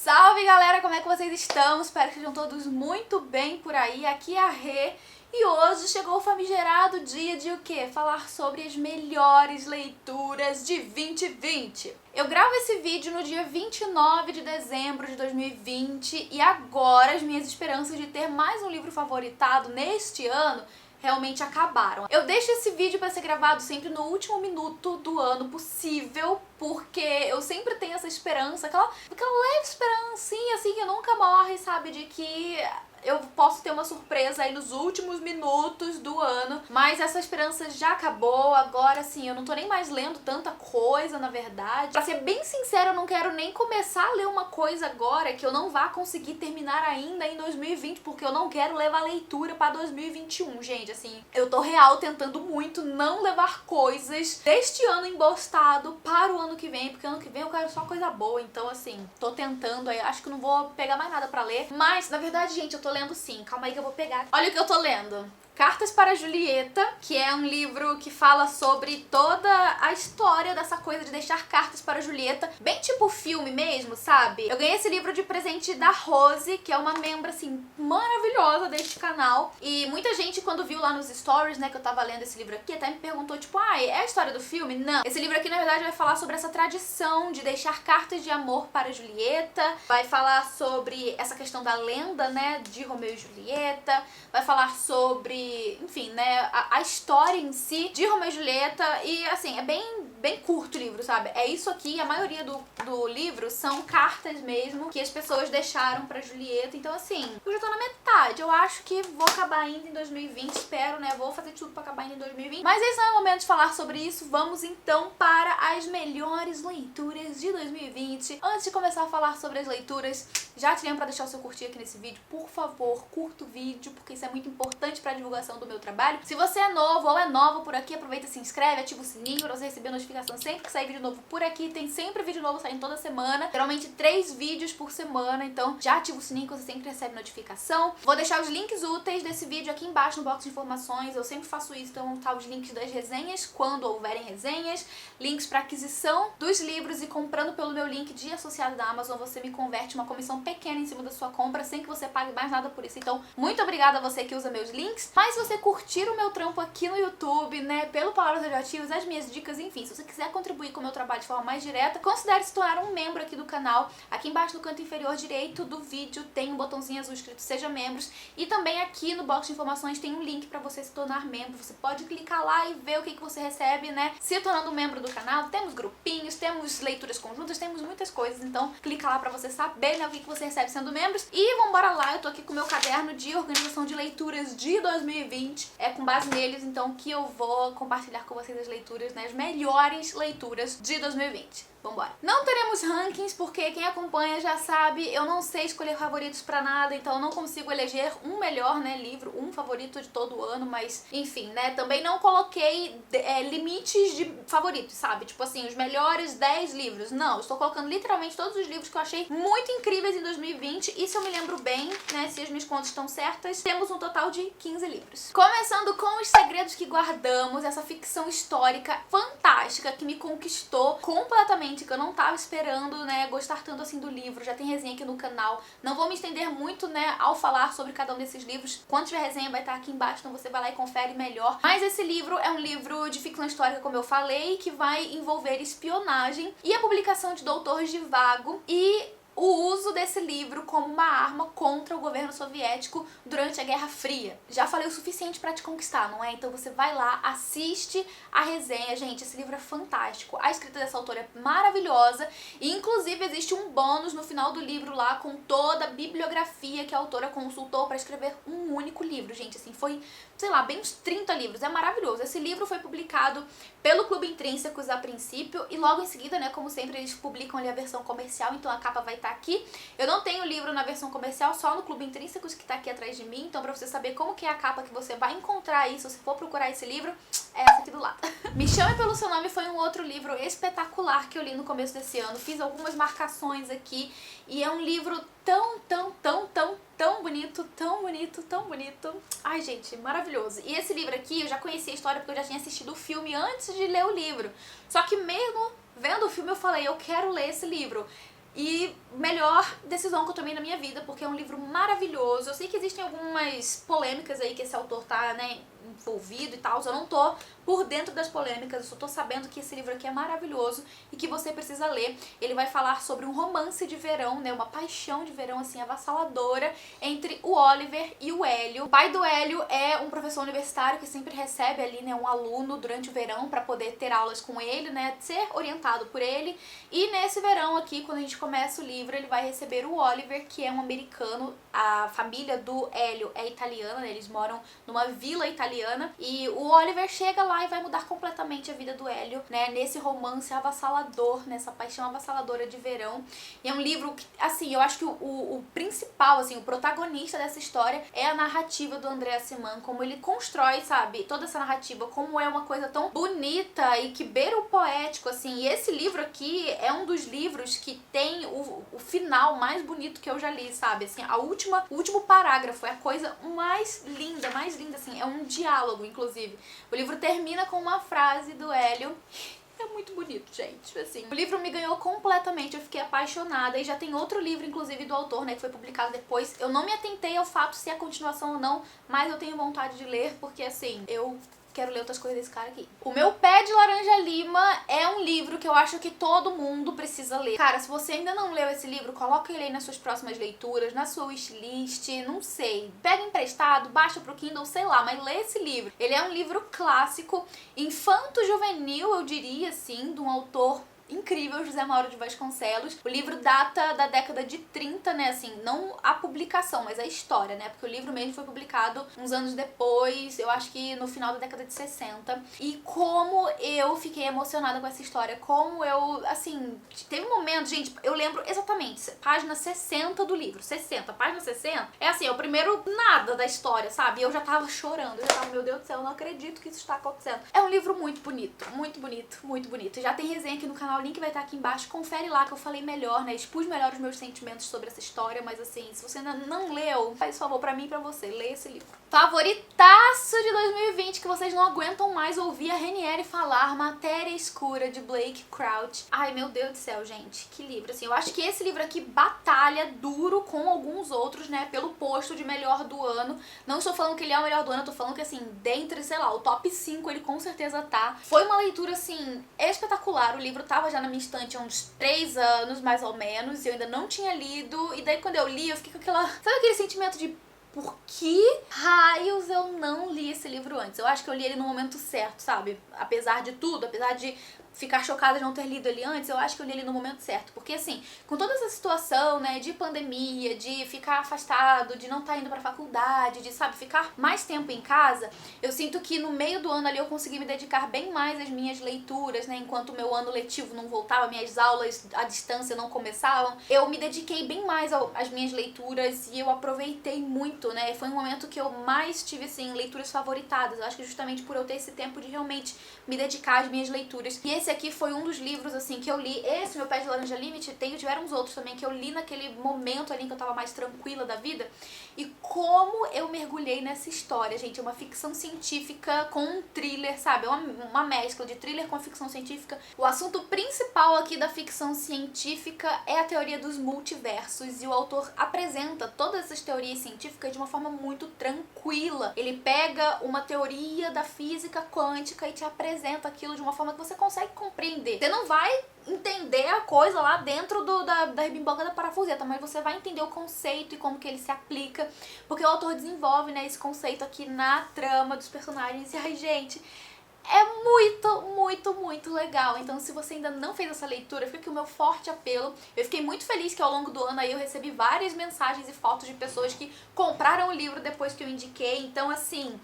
Salve galera, como é que vocês estão? Espero que estejam todos muito bem por aí. Aqui é a Rê e hoje chegou o famigerado dia de o quê? Falar sobre as melhores leituras de 2020. Eu gravo esse vídeo no dia 29 de dezembro de 2020 e agora as minhas esperanças de ter mais um livro favoritado neste ano realmente acabaram. Eu deixo esse vídeo para ser gravado sempre no último minuto do ano possível, porque eu sempre tenho essa esperança, aquela leve esperancinha assim que nunca morre, sabe, de que eu posso ter uma surpresa aí nos últimos minutos do ano, mas essa esperança já acabou. Agora assim, eu não tô nem mais lendo tanta coisa, na verdade. Pra ser bem sincera, eu não quero nem começar a ler uma coisa agora que eu não vá conseguir terminar ainda em 2020, porque eu não quero levar leitura pra 2021, gente. Assim, eu tô real tentando muito não levar coisas deste ano embostado para o ano que vem, porque ano que vem eu quero só coisa boa. Então assim, tô tentando aí, acho que não vou pegar mais nada pra ler, mas na verdade, gente, eu tô lendo sim, calma aí que eu vou pegar. Olha o que eu tô lendo. Cartas para Julieta, que é um livro que fala sobre toda a história dessa coisa de deixar cartas para Julieta, bem tipo filme mesmo, sabe? Eu ganhei esse livro de presente da Rose, que é uma membra, assim, maravilhosa deste canal, e muita gente quando viu lá nos stories, né, que eu tava lendo esse livro aqui, até me perguntou, tipo, é a história do filme? Não. Esse livro aqui, na verdade, vai falar sobre essa tradição de deixar cartas de amor para Julieta, vai falar sobre essa questão da lenda, né, de Romeu e Julieta, vai falar sobre, enfim, né, a história em si de Romeu e Julieta. E assim, é bem curto o livro, sabe? É isso aqui, a maioria do livro são cartas mesmo que as pessoas deixaram pra Julieta. Então assim, eu já tô na metade. Eu acho que vou acabar ainda em 2020, espero, né? Vou fazer tudo pra acabar ainda em 2020. Mas esse não é o momento de falar sobre isso. Vamos então para as melhores leituras de 2020. Antes de começar a falar sobre as leituras, já te lembro pra deixar o seu curtir aqui nesse vídeo. Por favor, curta o vídeo, porque isso é muito importante pra divulgação do meu trabalho. Se você é novo ou é nova por aqui, aproveita e se inscreve, ativa o sininho pra você receber notificação sempre que sair vídeo novo por aqui. Tem sempre vídeo novo saindo toda semana, geralmente 3 vídeos por semana, então já ativa o sininho que você sempre recebe notificação. Vou deixar os links úteis desse vídeo aqui embaixo no box de informações, eu sempre faço isso, então tá os links das resenhas, quando houverem resenhas, links para aquisição dos livros, e comprando pelo meu link de associado da Amazon, você me converte uma comissão pequena em cima da sua compra, sem que você pague mais nada por isso. Então, muito obrigada a você que usa meus links. Mas se você curtir o meu trampo aqui no YouTube, né, pelo Palavras Radioativas, as minhas dicas, enfim, se você quiser contribuir com o meu trabalho de forma mais direta, considere se tornar um membro aqui do canal. Aqui embaixo no canto inferior direito do vídeo tem um botãozinho azul escrito Seja Membros, e também aqui no box de informações tem um link para você se tornar membro. Você pode clicar lá e ver o que você recebe, né, se tornando membro do canal. Temos grupinhos, temos leituras conjuntas, temos muitas coisas, então clica lá para você saber, né, o que você recebe sendo membros. E vambora lá, eu tô aqui com o meu caderno de organização de leituras de 2020, é com base neles então que eu vou compartilhar com vocês as leituras, né, as melhores leituras de 2020. Vambora. Não teremos rankings, porque quem acompanha já sabe, eu não sei escolher favoritos pra nada, então eu não consigo eleger um melhor, né, livro, um favorito de todo o ano, mas enfim, né, também não coloquei limites de favoritos, sabe? Tipo assim, os melhores 10 livros. Não, eu estou colocando literalmente todos os livros que eu achei muito incríveis em 2020, e se eu me lembro bem, né, se as minhas contas estão certas, temos um total de 15 livros. Começando com Os Segredos que Guardamos, essa ficção histórica fantástica que me conquistou completamente, que eu não tava esperando, né, gostar tanto assim do livro. Já tem resenha aqui no canal. Não vou me estender muito, né, ao falar sobre cada um desses livros. Quando tiver resenha vai estar aqui embaixo, então você vai lá e confere melhor. Mas esse livro é um livro de ficção histórica, como eu falei, que vai envolver espionagem e a publicação de Doutor Zhivago e o uso desse livro como uma arma contra o governo soviético durante a Guerra Fria. Já falei o suficiente pra te conquistar, não é? Então você vai lá, assiste a resenha. Gente, esse livro é fantástico. A escrita dessa autora é maravilhosa e inclusive existe um bônus no final do livro lá com toda a bibliografia que a autora consultou pra escrever um único livro. Gente, assim, foi, sei lá, bem uns 30 livros. É maravilhoso. Esse livro foi publicado pelo Clube Intrínsecos a princípio e logo em seguida, né, como sempre, eles publicam ali a versão comercial, então a capa vai estar aqui. Eu não tenho o livro na versão comercial, só no Clube Intrínsecos, que tá aqui atrás de mim, então pra você saber como que é a capa que você vai encontrar aí, se você for procurar esse livro, é essa aqui do lado. Me Chame Pelo Seu Nome foi um outro livro espetacular que eu li no começo desse ano, fiz algumas marcações aqui, e é um livro tão bonito, tão bonito, tão bonito. Ai, gente, maravilhoso. E esse livro aqui, eu já conhecia a história porque eu já tinha assistido o filme antes de ler o livro. Só que mesmo vendo o filme eu falei, eu quero ler esse livro. E melhor decisão que eu tomei na minha vida, porque é um livro maravilhoso. Eu sei que existem algumas polêmicas aí que esse autor tá, né, envolvido e tal. Eu não tô por dentro das polêmicas, eu só tô sabendo que esse livro aqui é maravilhoso e que você precisa ler. Ele vai falar sobre um romance de verão, né, uma paixão de verão, assim, avassaladora entre o Oliver e o Hélio. O pai do Hélio é um professor universitário que sempre recebe ali, né, um aluno durante o verão pra poder ter aulas com ele, né, ser orientado por ele. E nesse verão aqui, quando a gente começa o livro, ele vai receber o Oliver, que é um americano. A família do Hélio é italiana, né, eles moram numa vila italiana. E o Oliver chega lá e vai mudar completamente a vida do Hélio, né, nesse romance avassalador, nessa paixão avassaladora de verão. E é um livro que, assim, eu acho que o principal, assim, o protagonista dessa história é a narrativa do André Aciman, como ele constrói, sabe, toda essa narrativa, como é uma coisa tão bonita e que beira o poético, assim. E esse livro aqui é um dos livros que tem o final mais bonito que eu já li, sabe, assim, o último parágrafo é a coisa mais linda, assim, é um diálogo, inclusive. O livro termina com uma frase do Hélio. É muito bonito, gente, assim. O livro me ganhou completamente, eu fiquei apaixonada. E já tem outro livro, inclusive, do autor, né, que foi publicado depois. Eu não me atentei ao fato se é continuação ou não, mas eu tenho vontade de ler, porque, assim, eu quero ler outras coisas desse cara aqui. O Meu Pé de Laranja Lima é um livro que eu acho que todo mundo precisa ler. Cara, se você ainda não leu esse livro, coloca ele aí nas suas próximas leituras, na sua wishlist, não sei. Pega emprestado, baixa pro Kindle, sei lá, mas lê esse livro. Ele é um livro clássico, infanto-juvenil, eu diria, assim, de um autor incrível, José Mauro de Vasconcelos. O livro data da década de 30, né, assim, não a publicação, mas a história, né, porque o livro mesmo foi publicado uns anos depois, eu acho que no final da década de 60. E como eu fiquei emocionada com essa história, como eu, assim, teve um momento, gente, eu lembro exatamente, página 60 do livro, 60, página 60, é assim, é o primeiro nada da história, sabe? Eu já tava chorando, eu já tava, meu Deus do céu, eu não acredito que isso está acontecendo. É um livro muito bonito, muito bonito, muito bonito. Já tem resenha aqui no canal, o link vai estar aqui embaixo, confere lá que eu falei melhor, né, expus melhor os meus sentimentos sobre essa história, mas assim, se você ainda não leu, faz favor pra mim e pra você, leia esse livro. Favoritaço de 2020, que vocês não aguentam mais ouvir a Renieri falar, Matéria Escura, de Blake Crouch. Ai, meu Deus do céu, gente, que livro, assim, eu acho que esse livro aqui batalha duro com alguns outros, né, pelo posto de melhor do ano. Não estou falando que ele é o melhor do ano, eu tô falando que, assim, dentre, sei lá, o top 5 ele com certeza tá. Foi uma leitura, assim, espetacular, o livro tava já na minha estante há uns 3 anos, mais ou menos, e eu ainda não tinha lido, e daí quando eu li, eu fiquei com aquela, sabe aquele sentimento de por que raios eu não li esse livro antes? Eu acho que eu li ele no momento certo, sabe? Apesar de tudo, apesar de ficar chocada de não ter lido ele antes, eu acho que eu li ele no momento certo. Porque assim, com toda essa situação, né, de pandemia, de ficar afastado, de não estar indo pra faculdade, de, sabe, ficar mais tempo em casa, eu sinto que no meio do ano ali eu consegui me dedicar bem mais às minhas leituras, né, enquanto o meu ano letivo não voltava, minhas aulas à distância não começavam, eu me dediquei bem mais às minhas leituras e eu aproveitei muito, né, foi um momento que eu mais tive, assim, leituras favoritadas. Eu acho que justamente por eu ter esse tempo de realmente me dedicar às minhas leituras. E esse aqui foi um dos livros, assim, que eu li. Esse, Meu Pé de Laranja Lima, tiveram uns outros também que eu li naquele momento ali que eu tava mais tranquila da vida. E como eu mergulhei nessa história, gente. É uma ficção científica com um thriller, sabe? Uma mescla de thriller com ficção científica. O assunto principal aqui da ficção científica é a teoria dos multiversos. E o autor apresenta todas essas teorias científicas de uma forma muito tranquila. Ele pega uma teoria da física quântica e te apresenta aquilo de uma forma que você consegue compreender. Você não vai entender a coisa lá dentro da ribimboca da parafuseta, mas você vai entender o conceito e como que ele se aplica, porque o autor desenvolve, né, esse conceito aqui na trama dos personagens. E ai, gente, é muito, muito, muito legal. Então, se você ainda não fez essa leitura, fica aqui o meu forte apelo. Eu fiquei muito feliz que ao longo do ano aí eu recebi várias mensagens e fotos de pessoas que compraram o livro depois que eu indiquei. Então, assim,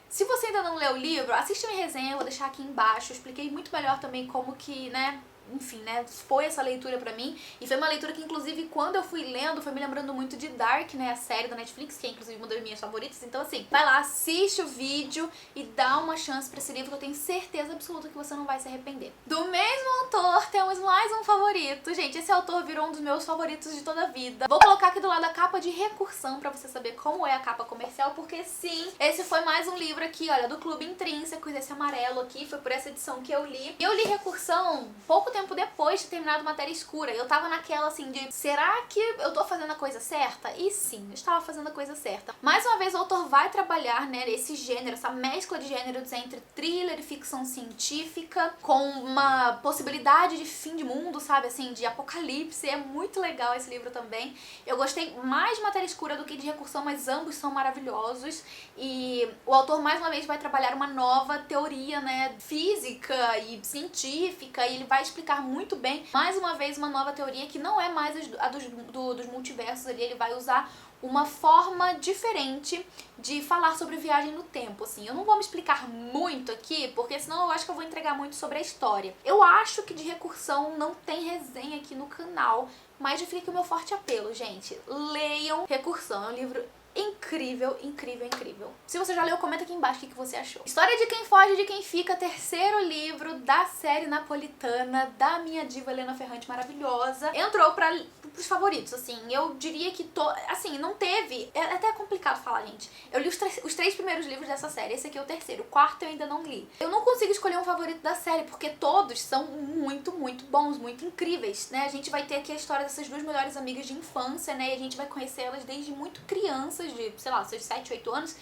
se você ainda não leu o livro, assiste a minha resenha, eu vou deixar aqui embaixo. Eu expliquei muito melhor também como que, né, enfim, né, foi essa leitura pra mim. E foi uma leitura que, inclusive, quando eu fui lendo, foi me lembrando muito de Dark, né, a série da Netflix, que é, inclusive, uma das minhas favoritas. Então, assim, vai lá, assiste o vídeo e dá uma chance pra esse livro, que eu tenho certeza absoluta que você não vai se arrepender. Do mesmo autor, temos mais um favorito. Gente, esse autor virou um dos meus favoritos de toda a vida. Vou colocar aqui do lado a capa de recursão pra você saber como é a capa comercial, porque, sim, esse foi mais um livro aqui, olha, do Clube Intrínsecos, esse amarelo aqui, foi por essa edição que eu li. E eu li recursão pouco tempo depois de ter terminado Matéria Escura. Eu tava naquela assim de, será que eu tô fazendo a coisa certa? E sim, eu estava fazendo a coisa certa. Mais uma vez o autor vai trabalhar, né, esse gênero, essa mescla de gêneros entre thriller e ficção científica, com uma possibilidade de fim de mundo, sabe, assim, de apocalipse. É muito legal esse livro também. Eu gostei mais de Matéria Escura do que de Recursão, mas ambos são maravilhosos. E o autor mais uma vez vai trabalhar uma nova teoria, né, física e científica, e ele vai explicar muito bem, mais uma vez, uma nova teoria que não é mais a dos multiversos ali. Ele vai usar uma forma diferente de falar sobre viagem no tempo, assim. Eu não vou me explicar muito aqui, porque senão eu acho que eu vou entregar muito sobre a história. Eu acho que de Recursão não tem resenha aqui no canal, mas já fica aqui o meu forte apelo, gente. Leiam Recursão, é um livro incrível, incrível, incrível. Se você já leu, comenta aqui embaixo o que você achou. História de Quem Foge, de Quem Fica, terceiro livro da série napolitana da minha diva Helena Ferrante maravilhosa. Entrou pros favoritos, assim. Eu diria que, assim, não teve... É até complicado falar, gente. Eu li os três primeiros livros dessa série, esse aqui é o terceiro. O quarto eu ainda não li. Eu não consigo escolher um favorito da série, porque todos são muito, muito bons, muito incríveis, né? A gente vai ter aqui a história dessas duas melhores amigas de infância, né? E a gente vai conhecer elas desde muito crianças, de, sei lá, seus 7, 8 anos,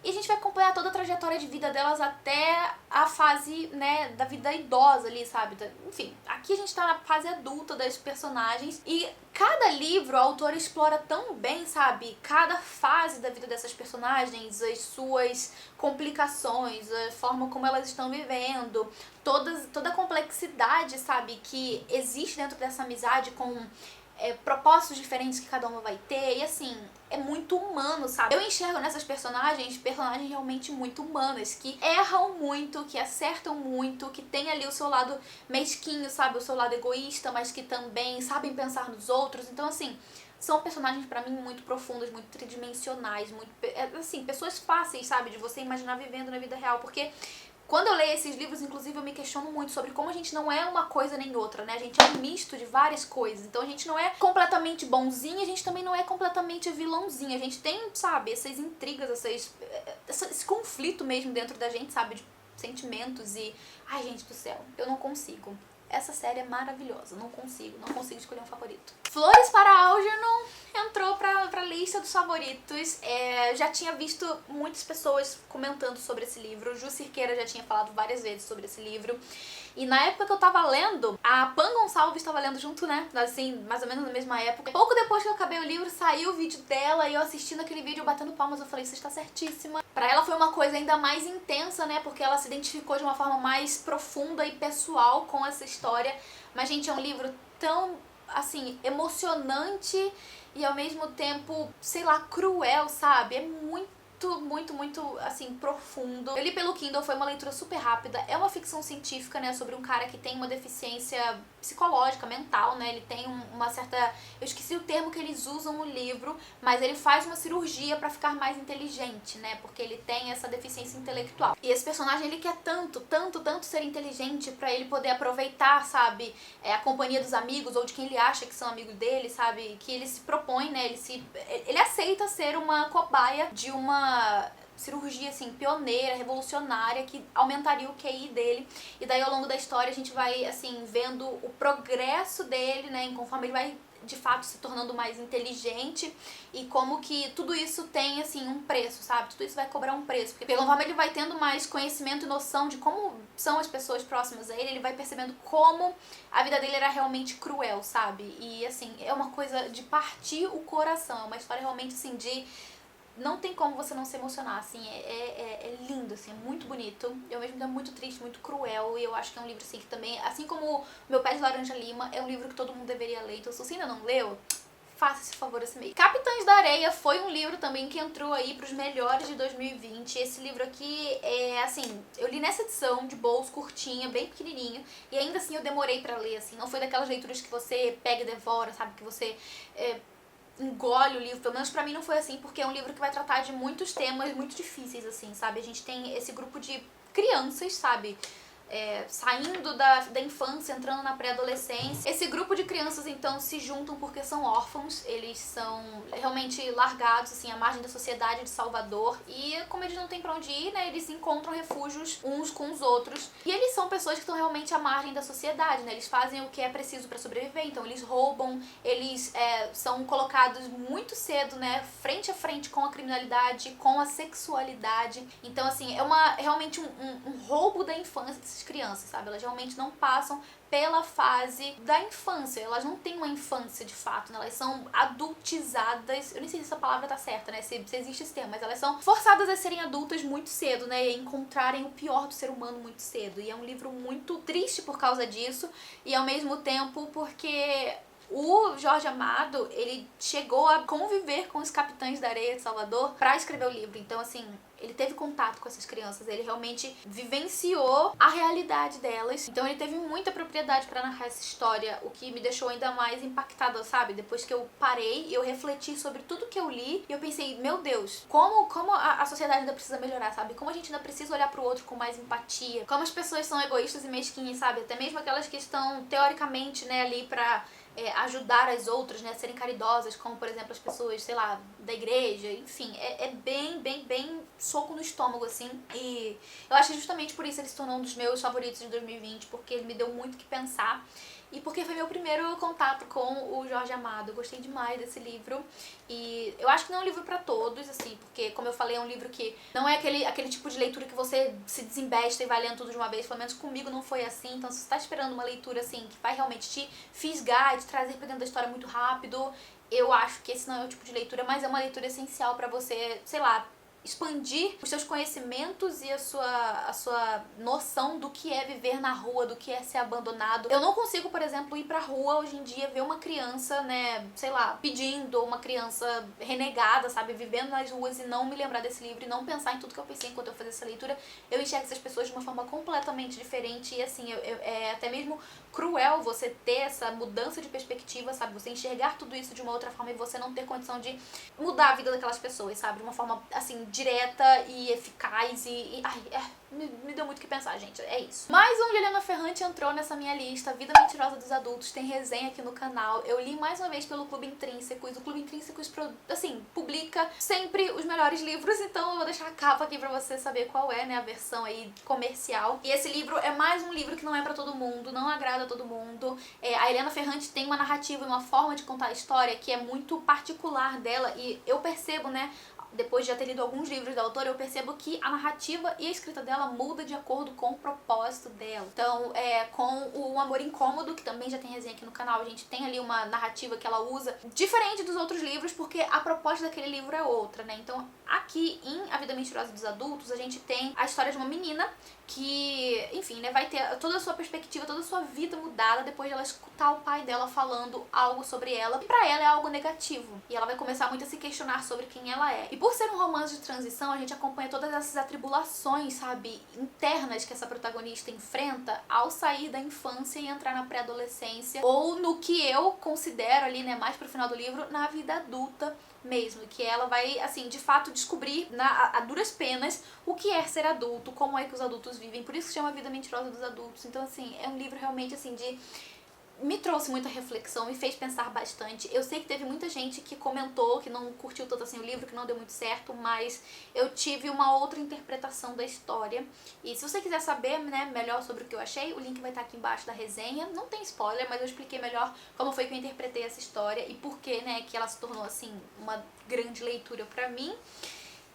e a gente vai acompanhar toda a trajetória de vida delas até a fase, né, da vida idosa ali, sabe? Enfim, aqui a gente tá na fase adulta das personagens, e cada livro a autora explora tão bem, sabe? Cada fase da vida dessas personagens, as suas complicações, a forma como elas estão vivendo, toda a complexidade, sabe, que existe dentro dessa amizade com propósitos diferentes que cada uma vai ter, e assim, é muito humano, sabe? Eu enxergo nessas personagens realmente muito humanas, que erram muito, que acertam muito, que tem ali o seu lado mesquinho, sabe? O seu lado egoísta, mas que também sabem pensar nos outros. Então, assim, são personagens pra mim muito profundas, muito tridimensionais, muito, assim, pessoas fáceis, sabe? De você imaginar vivendo na vida real, porque quando eu leio esses livros, inclusive, eu me questiono muito sobre como a gente não é uma coisa nem outra, né? A gente é um misto de várias coisas. Então a gente não é completamente bonzinho, a gente também não é completamente vilãozinho. A gente tem, sabe, essas intrigas, esse conflito mesmo dentro da gente, sabe? De sentimentos e... Ai, gente do céu, eu não consigo. Essa série é maravilhosa, não consigo escolher um favorito. Flores para Algernon entrou pra lista dos favoritos. Já tinha visto muitas pessoas comentando sobre esse livro. Ju Cirqueira já tinha falado várias vezes sobre esse livro. E na época que eu tava lendo, a Pan Gonçalves estava lendo junto, né? Assim, mais ou menos na mesma época. Pouco depois que eu acabei o livro, saiu o vídeo dela e eu assistindo aquele vídeo, batendo palmas, eu falei, você está certíssima. Pra ela foi uma coisa ainda mais intensa, né? Porque ela se identificou de uma forma mais profunda e pessoal com essa história. Mas, gente, é um livro tão, assim, emocionante e ao mesmo tempo, sei lá, cruel, sabe? É muito, assim, profundo. Eu li pelo Kindle, foi uma leitura super rápida. É uma ficção científica, né, sobre um cara que tem uma deficiência psicológica, mental, né, ele tem uma certa... Eu esqueci o termo que eles usam no livro, mas ele faz uma cirurgia pra ficar mais inteligente, né, porque ele tem essa deficiência intelectual. E esse personagem, ele quer tanto ser inteligente pra ele poder aproveitar, sabe, a companhia dos amigos ou de quem ele acha que são amigos dele, sabe, que ele se propõe, né, ele aceita ser uma cobaia de uma cirurgia, assim, pioneira, revolucionária, que aumentaria o QI dele. E daí, ao longo da história, a gente vai, assim, vendo o progresso dele, né, conforme ele vai, de fato, se tornando mais inteligente, e como que tudo isso tem, assim, um preço, sabe? Tudo isso vai cobrar um preço. Porque, conforme ele vai tendo mais conhecimento e noção de como são as pessoas próximas a ele, ele vai percebendo como a vida dele era realmente cruel, sabe? E, assim, é uma coisa de partir o coração. É uma história realmente, assim, de... Não tem como você não se emocionar, assim, é lindo, assim, é muito bonito. Eu mesmo é muito triste, muito cruel, e eu acho que é um livro, assim, que também, assim como Meu Pé de Laranja Lima, é um livro que todo mundo deveria ler. Então, se você ainda não leu, faça esse favor esse mês. Capitães da Areia foi um livro também que entrou aí pros melhores de 2020. Esse livro aqui assim, eu li nessa edição de bolso, curtinha, bem pequenininha, e ainda assim eu demorei pra ler, assim, não foi daquelas leituras que você pega e devora, sabe, que você... engole o livro, pelo menos pra mim não foi assim, porque é um livro que vai tratar de muitos temas muito difíceis, assim, sabe? A gente tem esse grupo de crianças, sabe? saindo da infância, entrando na pré-adolescência. Esse grupo de crianças, então, se juntam porque são órfãos, eles são realmente largados, assim, à margem da sociedade de Salvador, e como eles não têm pra onde ir, né, eles encontram refúgios uns com os outros, e eles são pessoas que estão realmente à margem da sociedade, né, eles fazem o que é preciso pra sobreviver, então eles roubam, eles são colocados muito cedo, né, frente a frente com a criminalidade, com a sexualidade, então, assim, é realmente um roubo da infância dessas crianças, sabe? Elas realmente não passam pela fase da infância, elas não têm uma infância de fato, né? Elas são adultizadas, eu nem sei se essa palavra tá certa, né, se existe esse termo, mas elas são forçadas a serem adultas muito cedo, né, e a encontrarem o pior do ser humano muito cedo, e é um livro muito triste por causa disso, e ao mesmo tempo porque o Jorge Amado, ele chegou a conviver com os Capitães da Areia de Salvador pra escrever o livro, então assim, ele teve contato com essas crianças, ele realmente vivenciou a realidade delas, então ele teve muita propriedade pra narrar essa história, o que me deixou ainda mais impactada, sabe? Depois que eu parei e eu refleti sobre tudo que eu li, e eu pensei, meu Deus, como a sociedade ainda precisa melhorar, sabe? Como a gente ainda precisa olhar pro outro com mais empatia, como as pessoas são egoístas e mesquinhas, sabe? Até mesmo aquelas que estão, teoricamente, né, ali pra ajudar as outras, né, a serem caridosas, como, por exemplo, as pessoas, sei lá, da igreja, enfim, é bem soco no estômago, assim, e eu acho que justamente por isso ele se tornou um dos meus favoritos de 2020, porque ele me deu muito o que pensar, e porque foi meu primeiro contato com o Jorge Amado. Eu gostei demais desse livro, e eu acho que não é um livro pra todos, assim, porque, como eu falei, é um livro que não é aquele tipo de leitura que você se desembesta e vai lendo tudo de uma vez, pelo menos comigo não foi assim, então se você tá esperando uma leitura, assim, que vai realmente te fisgar e te trazer pra dentro da história muito rápido, eu acho que esse não é o tipo de leitura, mas é uma leitura essencial pra você, sei lá, expandir os seus conhecimentos e a sua noção do que é viver na rua, do que é ser abandonado. Eu não consigo, por exemplo, ir pra rua hoje em dia, ver uma criança, né, sei lá, pedindo, ou uma criança renegada, sabe, vivendo nas ruas, e não me lembrar desse livro e não pensar em tudo que eu pensei enquanto eu fazia essa leitura. Eu enxergo essas pessoas de uma forma completamente diferente, e assim, é até mesmo cruel você ter essa mudança de perspectiva, sabe, você enxergar tudo isso de uma outra forma e você não ter condição de mudar a vida daquelas pessoas, sabe, de uma forma, assim, direta e eficaz me deu muito o que pensar, gente, é isso. Mais um de Helena Ferrante entrou nessa minha lista, Vida Mentirosa dos Adultos, tem resenha aqui no canal. Eu li mais uma vez pelo Clube Intrínsecos, o Clube Intrínsecos, assim, publica sempre os melhores livros, então eu vou deixar a capa aqui pra você saber qual é, né, a versão aí comercial. E esse livro é mais um livro que não é pra todo mundo, não agrada a todo mundo. A Helena Ferrante tem uma narrativa e uma forma de contar a história que é muito particular dela, e eu percebo, né, depois de já ter lido alguns livros da autora, eu percebo que a narrativa e a escrita dela muda de acordo com o propósito dela. Então, com o Amor Incômodo, que também já tem resenha aqui no canal, a gente tem ali uma narrativa que ela usa diferente dos outros livros, porque a proposta daquele livro é outra, né? Então, aqui em A Vida Mentirosa dos Adultos, a gente tem a história de uma menina que, enfim, né, vai ter toda a sua perspectiva, toda a sua vida mudada depois de ela escutar o pai dela falando algo sobre ela, e pra ela é algo negativo. E ela vai começar muito a se questionar sobre quem ela é. E por ser um romance de transição, a gente acompanha todas essas atribulações, sabe, internas que essa protagonista enfrenta ao sair da infância e entrar na pré-adolescência, ou no que eu considero ali, né, mais pro final do livro, na vida adulta mesmo, que ela vai, assim, de fato descobrir a duras penas o que é ser adulto, como é que os adultos vivem, por isso que chama Vida Mentirosa dos Adultos. Então, assim, é um livro realmente, assim, me trouxe muita reflexão, me fez pensar bastante. Eu sei que teve muita gente que comentou que não curtiu tanto assim o livro, que não deu muito certo, mas eu tive uma outra interpretação da história. E se você quiser saber, né, melhor sobre o que eu achei, o link vai estar aqui embaixo da resenha. Não tem spoiler, mas eu expliquei melhor como foi que eu interpretei essa história e por que, né, que ela se tornou, assim, uma grande leitura pra mim.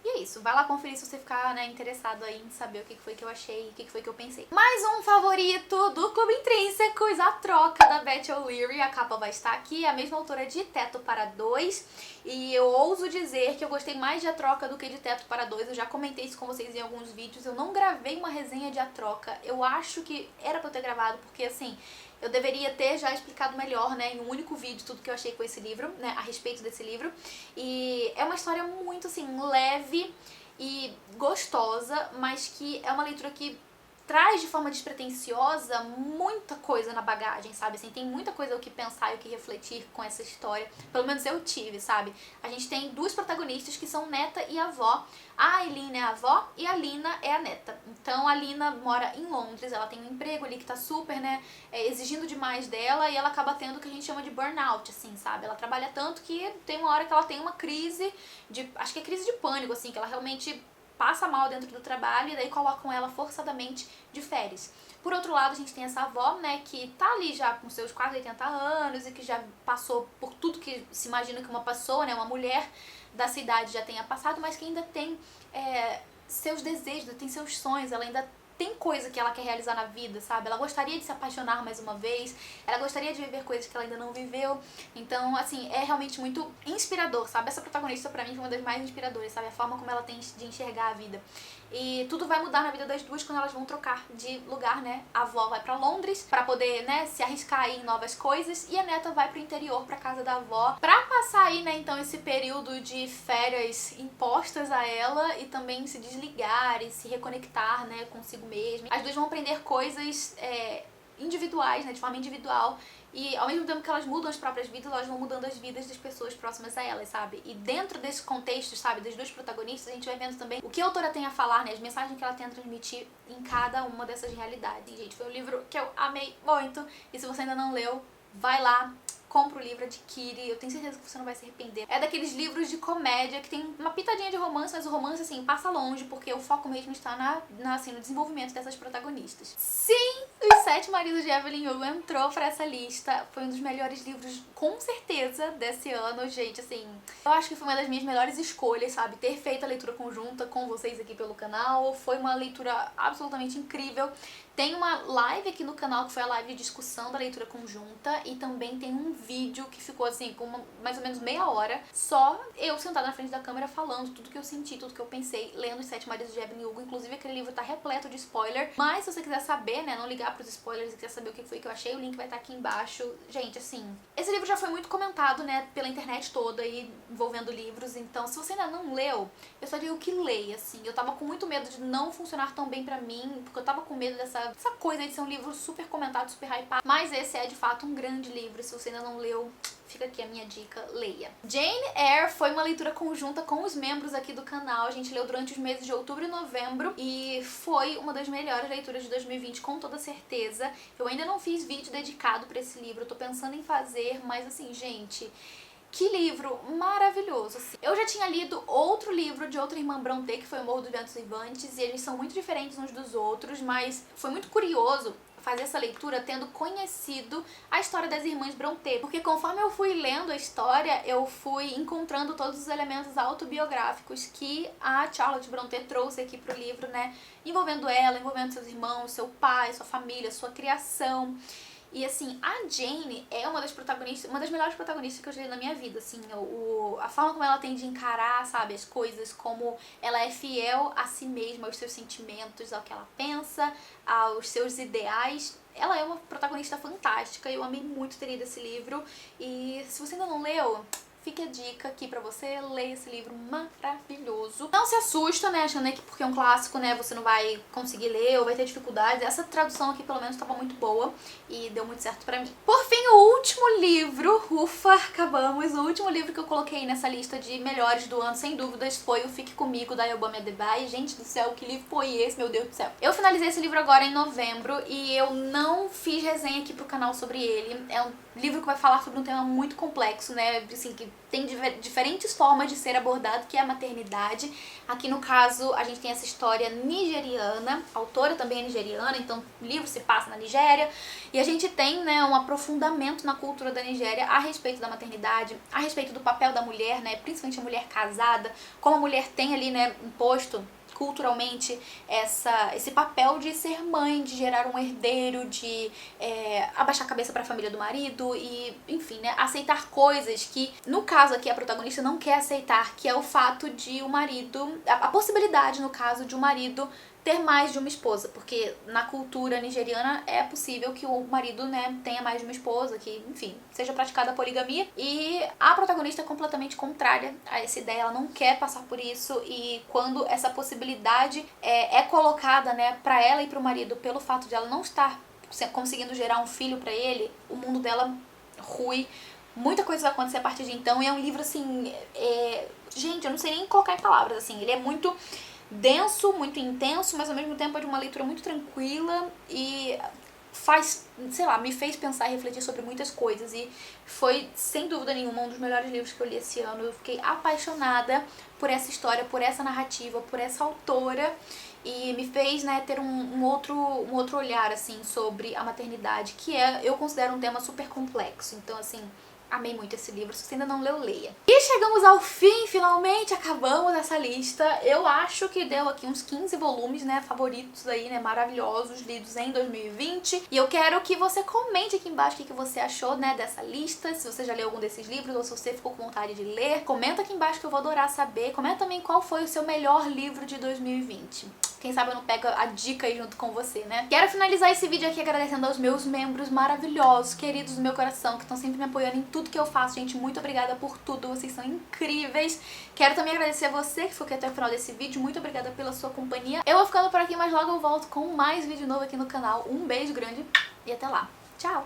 E é isso, vai lá conferir se você ficar, né, interessado aí em saber o que foi que eu achei, o que foi que eu pensei. Mais um favorito do Clube Intrínsecos, A Troca, da Beth O'Leary. A capa vai estar aqui, a mesma autora de Teto para Dois. E eu ouso dizer que eu gostei mais de A Troca do que de Teto para Dois. Eu já comentei isso com vocês em alguns vídeos. Eu não gravei uma resenha de A Troca. Eu acho que era pra eu ter gravado, porque assim, eu deveria ter já explicado melhor, né, em um único vídeo, tudo que eu achei com esse livro, né, a respeito desse livro. E é uma história muito, assim, leve e gostosa, mas que é uma leitura que traz de forma despretensiosa muita coisa na bagagem, sabe? Assim, tem muita coisa o que pensar e o que refletir com essa história. Pelo menos eu tive, sabe? A gente tem duas protagonistas que são neta e avó. A Eileen é a avó e a Lina é a neta. Então a Lina mora em Londres, ela tem um emprego ali que tá super, né, exigindo demais dela, e ela acaba tendo o que a gente chama de burnout, assim, sabe? Ela trabalha tanto que tem uma hora que ela tem uma crise de, acho que é crise de pânico, assim, que ela realmente passa mal dentro do trabalho e daí colocam ela forçadamente de férias. Por outro lado, a gente tem essa avó, né, que tá ali já com seus quase 80 anos e que já passou por tudo que se imagina que uma pessoa, né, uma mulher da cidade já tenha passado, mas que ainda tem seus desejos, tem seus sonhos, ela ainda tem coisa que ela quer realizar na vida, sabe? Ela gostaria de se apaixonar mais uma vez, ela gostaria de viver coisas que ela ainda não viveu. Então, assim, é realmente muito inspirador, sabe? Essa protagonista, pra mim, foi uma das mais inspiradoras, sabe? A forma como ela tem de enxergar a vida. E tudo vai mudar na vida das duas quando elas vão trocar de lugar, né? A avó vai pra Londres pra poder, né, se arriscar aí em novas coisas, e a neta vai pro interior, pra casa da avó, pra passar aí, né, então, esse período de férias impostas a ela e também se desligar e se reconectar, né, consigo mesma. As duas vão aprender coisas individuais, né, de forma individual, e ao mesmo tempo que elas mudam as próprias vidas, elas vão mudando as vidas das pessoas próximas a elas, sabe? E dentro desse contexto, sabe, das duas protagonistas, a gente vai vendo também o que a autora tem a falar, né, as mensagens que ela tem a transmitir em cada uma dessas realidades. E, gente, foi um livro que eu amei muito, e se você ainda não leu, vai lá, compra o livro, adquire, eu tenho certeza que você não vai se arrepender. É daqueles livros de comédia que tem uma pitadinha de romance, mas o romance, assim, passa longe, porque o foco mesmo está assim, no desenvolvimento dessas protagonistas. Sim, Os Sete Maridos de Evelyn Hugo entrou pra essa lista, foi um dos melhores livros, com certeza, desse ano, gente, assim, eu acho que foi uma das minhas melhores escolhas, sabe, ter feito a leitura conjunta com vocês aqui pelo canal, foi uma leitura absolutamente incrível. Tem uma live aqui no canal, que foi a live de discussão da leitura conjunta, e também tem um vídeo que ficou assim, com mais ou menos meia hora, só eu sentada na frente da câmera falando tudo que eu senti, tudo que eu pensei, lendo Os Sete Maridos de Evelyn Hugo. Inclusive aquele livro tá repleto de spoiler, mas se você quiser saber, né, não ligar pros spoilers e quiser saber o que foi que eu achei, o link vai estar aqui embaixo. Gente, assim, esse livro já foi muito comentado, né, pela internet toda e envolvendo livros, então se você ainda não leu, eu só digo que leia, assim. Eu tava com muito medo de não funcionar tão bem pra mim, porque eu tava com medo dessa coisa aí de ser um livro super comentado, super hypado, mas esse é de fato um grande livro. Se você ainda não leu, fica aqui a minha dica, leia. Jane Eyre foi uma leitura conjunta com os membros aqui do canal, a gente leu durante os meses de outubro e novembro, e foi uma das melhores leituras de 2020, com toda certeza. Eu ainda não fiz vídeo dedicado pra esse livro, eu tô pensando em fazer, mas assim, gente, que livro maravilhoso, assim. Eu já tinha lido outro livro de outra irmã Brontë, que foi O Morro dos Ventos Uivantes, e eles são muito diferentes uns dos outros, mas foi muito curioso fazer essa leitura tendo conhecido a história das irmãs Brontë, porque conforme eu fui lendo a história, eu fui encontrando todos os elementos autobiográficos que a Charlotte Brontë trouxe aqui pro livro, né, envolvendo ela, envolvendo seus irmãos, seu pai, sua família, sua criação. E assim, a Jane é uma das protagonistas, uma das melhores protagonistas que eu já li na minha vida, assim, a forma como ela tem de encarar, sabe, as coisas, como ela é fiel a si mesma, aos seus sentimentos, ao que ela pensa, aos seus ideais. Ela é uma protagonista fantástica, eu amei muito ter lido esse livro, e se você ainda não leu, fica a dica aqui pra você, leia esse livro maravilhoso. Não se assusta, né, achando que porque é um clássico, né, você não vai conseguir ler ou vai ter dificuldades. Essa tradução aqui, pelo menos, estava muito boa e deu muito certo pra mim. Por fim, o último livro, ufa, acabamos. O último livro que eu coloquei nessa lista de melhores do ano, sem dúvidas, foi o Fique Comigo, da Yobami Adebayo. Gente do céu, que livro foi esse, meu Deus do céu. Eu finalizei esse livro agora em novembro e eu não fiz resenha aqui pro canal sobre ele. É um livro que vai falar sobre um tema muito complexo, né, assim, que tem diferentes formas de ser abordado, que é a maternidade. Aqui no caso a gente tem essa história nigeriana, a autora também é nigeriana, então o livro se passa na Nigéria, e a gente tem, né, um aprofundamento na cultura da Nigéria a respeito da maternidade, a respeito do papel da mulher, né, principalmente a mulher casada, como a mulher tem ali, né, imposto culturalmente esse papel de ser mãe, de gerar um herdeiro, de abaixar a cabeça para a família do marido e, enfim, né, aceitar coisas que, no caso aqui, a protagonista não quer aceitar, que é o fato de o marido, a possibilidade, no caso, de o marido ter mais de uma esposa, porque na cultura nigeriana é possível que o marido, né, tenha mais de uma esposa, que, enfim, seja praticada a poligamia. E a protagonista é completamente contrária a essa ideia, ela não quer passar por isso, e quando essa possibilidade é colocada, né, pra ela e pro marido, pelo fato de ela não estar conseguindo gerar um filho pra ele, o mundo dela rui. Muita coisa vai acontecer a partir de então, e é um livro, assim, gente, eu não sei nem colocar em palavras, assim, ele é muito denso, muito intenso, mas ao mesmo tempo é de uma leitura muito tranquila e faz, sei lá, me fez pensar e refletir sobre muitas coisas, e foi, sem dúvida nenhuma, um dos melhores livros que eu li esse ano. Eu fiquei apaixonada por essa história, por essa narrativa, por essa autora, e me fez, né, ter um outro olhar, assim, sobre a maternidade, que eu considero um tema super complexo. Então, assim, amei muito esse livro. Se você ainda não leu, leia. E chegamos ao fim, finalmente acabamos essa lista. Eu acho que deu aqui uns 15 volumes, né, favoritos aí, né, maravilhosos, lidos em 2020. E eu quero que você comente aqui embaixo o que você achou, né, dessa lista, se você já leu algum desses livros ou se você ficou com vontade de ler. Comenta aqui embaixo que eu vou adorar saber. Comenta também qual foi o seu melhor livro de 2020. Quem sabe eu não pego a dica aí junto com você, né? Quero finalizar esse vídeo aqui agradecendo aos meus membros maravilhosos, queridos do meu coração, que estão sempre me apoiando em tudo que eu faço. Gente, muito obrigada por tudo, vocês são incríveis. Quero também agradecer a você que ficou aqui até o final desse vídeo. Muito obrigada pela sua companhia. Eu vou ficando por aqui, mas logo eu volto com mais vídeo novo aqui no canal. Um beijo grande e até lá. Tchau!